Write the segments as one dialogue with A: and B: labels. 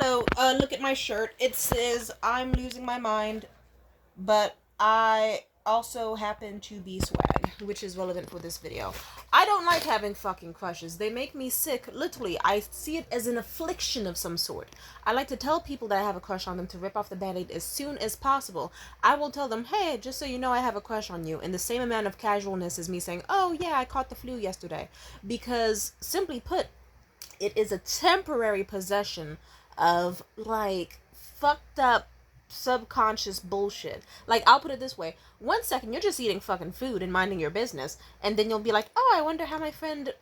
A: Hello, look at my shirt. It says I'm losing my mind, but I also happen to be swag, which is relevant for this video. I don't like having fucking crushes. They make me sick. Literally, I see it as an affliction of some sort. I like to tell people that I have a crush on them to rip off the band-aid as soon as possible. I will tell them, hey, just so you know, I have a crush on you, in the same amount of casualness as me saying, oh yeah, I caught the flu yesterday. Because, simply put, it is a temporary possession of like fucked up subconscious bullshit. Like, I'll put it this way: 1 second you're just eating fucking food and minding your business, and then you'll be like, oh, I wonder how my friend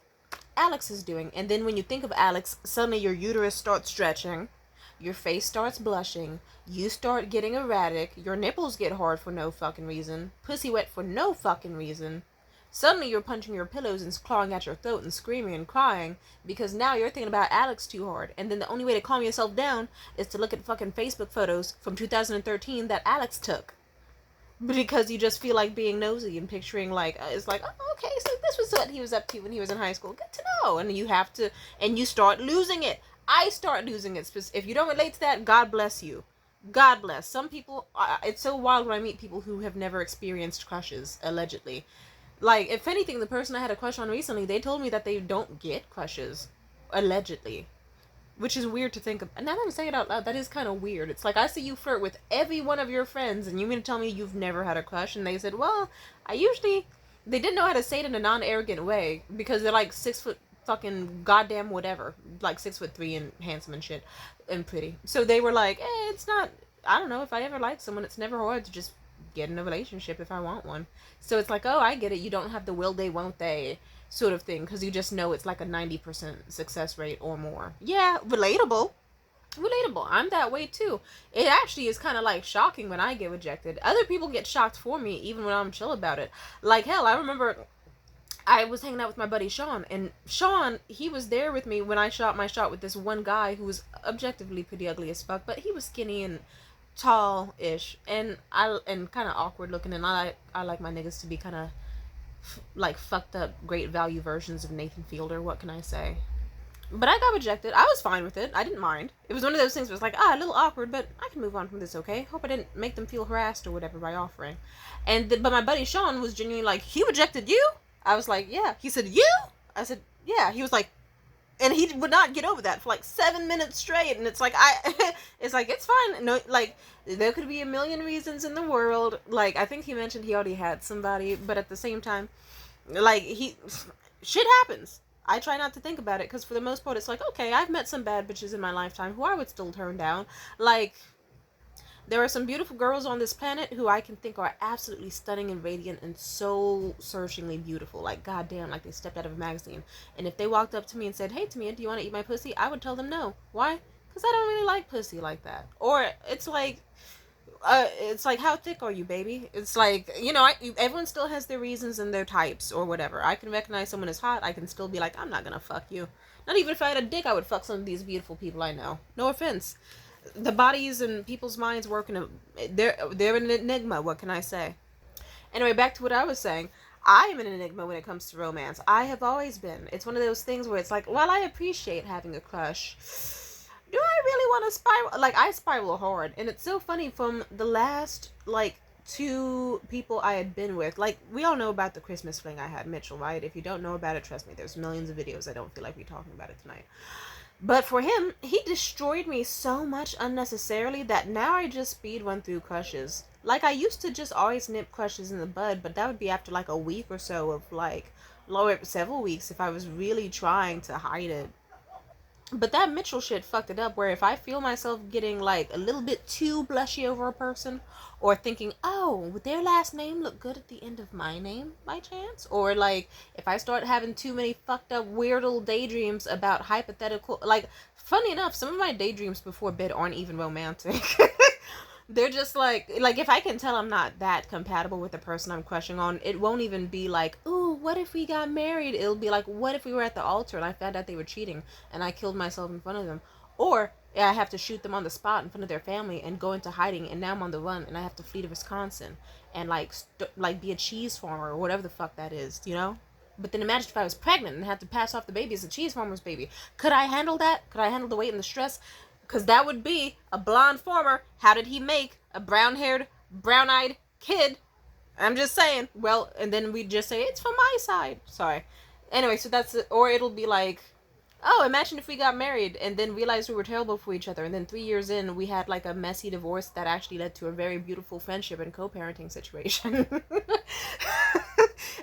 A: Alex is doing. And then when you think of Alex, suddenly your uterus starts stretching, your face starts blushing, you start getting erratic, your nipples get hard for no fucking reason, pussy wet for no fucking reason. Suddenly you're punching your pillows and clawing at your throat and screaming and crying because now you're thinking about Alex too hard. And then the only way to calm yourself down is to look at fucking Facebook photos from 2013 that Alex took. Because you just feel like being nosy and picturing like, it's like, oh, okay, so this was what he was up to when he was in high school. Good to know. And you have to, and you start losing it. I start losing it. If you don't relate to that, God bless you. God bless. Some people, it's so wild when I meet people who have never experienced crushes, allegedly. Like, if anything, the person I had a crush on recently, they told me that they don't get crushes, allegedly. Which is weird to think of. And now that I'm saying it out loud, that is kind of weird. It's like, I see you flirt with every one of your friends, and you mean to tell me you've never had a crush? And they said, well, I usually... They didn't know how to say it in a non-arrogant way, because they're like 6 foot fucking goddamn whatever. Like 6'3" and handsome and shit, and pretty. So they were like, it's not... I don't know, if I ever like someone, it's never hard to just get in a relationship if I want one. So it's like, oh, I get it. You don't have the will they, won't they sort of thing, because you just know it's like a 90% success rate or more. Yeah, relatable. I'm that way too. It actually is kind of like shocking when I get rejected. Other people get shocked for me even when I'm chill about it. Like, hell, I remember I was hanging out with my buddy Sean, and Sean, he was there with me when I shot my shot with this one guy who was objectively pretty ugly as fuck, but he was skinny and tall-ish, and kind of awkward looking, and I like my niggas to be kind of like fucked up great value versions of Nathan Fielder. What can I say? But I got rejected. I was fine with it. I didn't mind. It was one of those things where it's like, a little awkward, but I can move on from this, okay? Hope I didn't make them feel harassed or whatever by offering. But my buddy Sean was genuinely like, he rejected you? I was like, yeah. He said, you? I said, yeah. He was like, and he would not get over that for like 7 minutes straight, and it's like, it's like, it's fine. No, like, there could be a million reasons in the world. Like, I think he mentioned he already had somebody, but at the same time, like, shit happens. I try not to think about it, because for the most part, it's like, okay, I've met some bad bitches in my lifetime who I would still turn down. Like, there are some beautiful girls on this planet who I can think are absolutely stunning and radiant and soul searchingly beautiful. Like, goddamn, like they stepped out of a magazine. And if they walked up to me and said, hey, Tamia, do you want to eat my pussy? I would tell them no. Why? Because I don't really like pussy like that. Or it's like, how thick are you, baby? It's like, everyone still has their reasons and their types or whatever. I can recognize someone as hot. I can still be like, I'm not gonna fuck you. Not even if I had a dick, I would fuck some of these beautiful people I know. No offense. The bodies and people's minds work they're an enigma. What can I say? Anyway, back to what I was saying. I am an enigma when it comes to romance. I have always been. It's one of those things where it's like, well, I appreciate having a crush. Do I really want to spiral? Like, I spiral hard. And it's so funny, from the last, like, 2 people I had been with. Like, we all know about the Christmas fling I had, Mitchell, right? If you don't know about it, trust me, there's millions of videos. I don't feel like we're talking about it tonight. But for him, he destroyed me so much unnecessarily that now I just speed run through crushes. Like, I used to just always nip crushes in the bud, but that would be after, like, a week or so of, like, lower several weeks if I was really trying to hide it. But that Mitchell shit fucked it up, where if I feel myself getting, like, a little bit too blushy over a person, or thinking, oh, would their last name look good at the end of my name, by chance? Or, like, if I start having too many fucked up, weird little daydreams about hypothetical, like, funny enough, some of my daydreams before bed aren't even romantic. They're just like, if I can tell I'm not that compatible with the person I'm crushing on, it won't even be like, ooh, what if we got married? It'll be like, what if we were at the altar and I found out they were cheating and I killed myself in front of them? Or I have to shoot them on the spot in front of their family and go into hiding, and now I'm on the run and I have to flee to Wisconsin and like be a cheese farmer or whatever the fuck that is, But then imagine if I was pregnant and had to pass off the baby as a cheese farmer's baby. Could I handle that? Could I handle the weight and the stress? Because that would be a blonde former. How did he make a brown-haired, brown-eyed kid? I'm just saying. Well, and then we just say, it's from my side. Sorry. Anyway, so that's it. Or it'll be like, oh, imagine if we got married and then realized we were terrible for each other. And then 3 years in, we had like a messy divorce that actually led to a very beautiful friendship and co-parenting situation.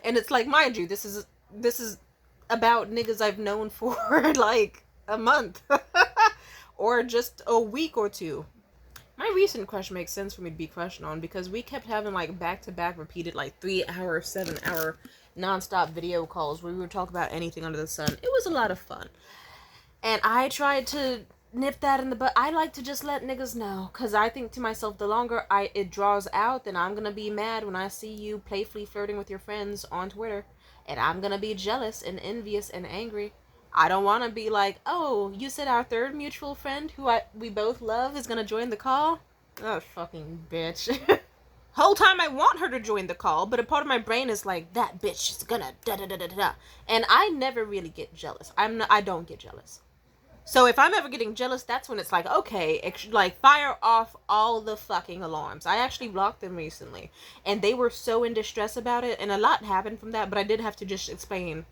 A: And it's like, mind you, this is about niggas I've known for like a month. Or just a week or two. My recent crush makes sense for me to be crushing on because we kept having like back-to-back repeated like 3-hour, 7-hour non-stop video calls where we would talk about anything under the sun. It was a lot of fun. And I tried to nip that in the butt. I like to just let niggas know because I think to myself, the longer it draws out, then I'm going to be mad when I see you playfully flirting with your friends on Twitter. And I'm going to be jealous and envious and angry. I don't want to be like, oh, you said our third mutual friend who we both love is going to join the call? Oh, fucking bitch. Whole time I want her to join the call, but a part of my brain is like, that bitch is gonna da-da-da-da-da. And I never really get jealous. I don't get jealous. So if I'm ever getting jealous, that's when it's like, okay, like fire off all the fucking alarms. I actually blocked them recently, and they were so in distress about it, and a lot happened from that, but I did have to just explain,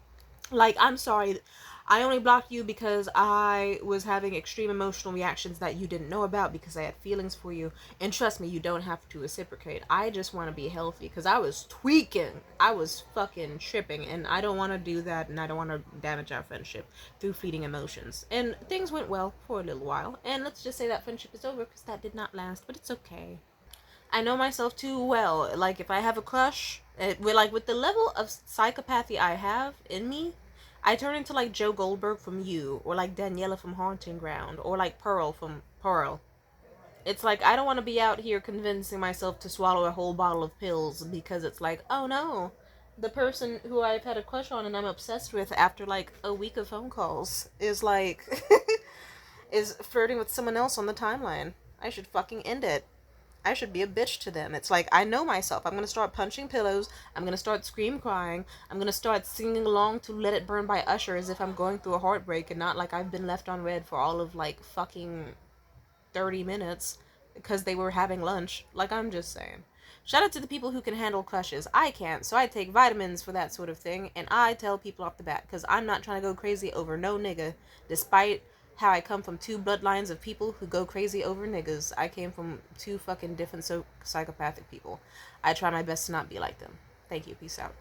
A: like, I'm sorry, I only blocked you because I was having extreme emotional reactions that you didn't know about because I had feelings for you. And trust me, you don't have to reciprocate. I just want to be healthy because I was tweaking. I was fucking tripping. And I don't want to do that. And I don't want to damage our friendship through fleeting emotions. And things went well for a little while. And let's just say that friendship is over because that did not last. But it's okay. I know myself too well. Like, if I have a crush, with the level of psychopathy I have in me, I turn into like Joe Goldberg from You, or like Daniela from Haunting Ground, or like Pearl from Pearl. It's like, I don't want to be out here convincing myself to swallow a whole bottle of pills because it's like, oh no, the person who I've had a crush on and I'm obsessed with after like a week of phone calls is like, is flirting with someone else on the timeline. I should fucking end it. I should be a bitch to them. It's like, I know myself. I'm going to start punching pillows. I'm going to start scream crying. I'm going to start singing along to Let It Burn by Usher as if I'm going through a heartbreak and not like I've been left on red for all of like fucking 30 minutes because they were having lunch. Like, I'm just saying. Shout out to the people who can handle crushes. I can't, so I take vitamins for that sort of thing, and I tell people off the bat because I'm not trying to go crazy over no nigga, despite how I come from 2 bloodlines of people who go crazy over niggas. I came from 2 fucking different psychopathic people. I try my best to not be like them. Thank you. Peace out.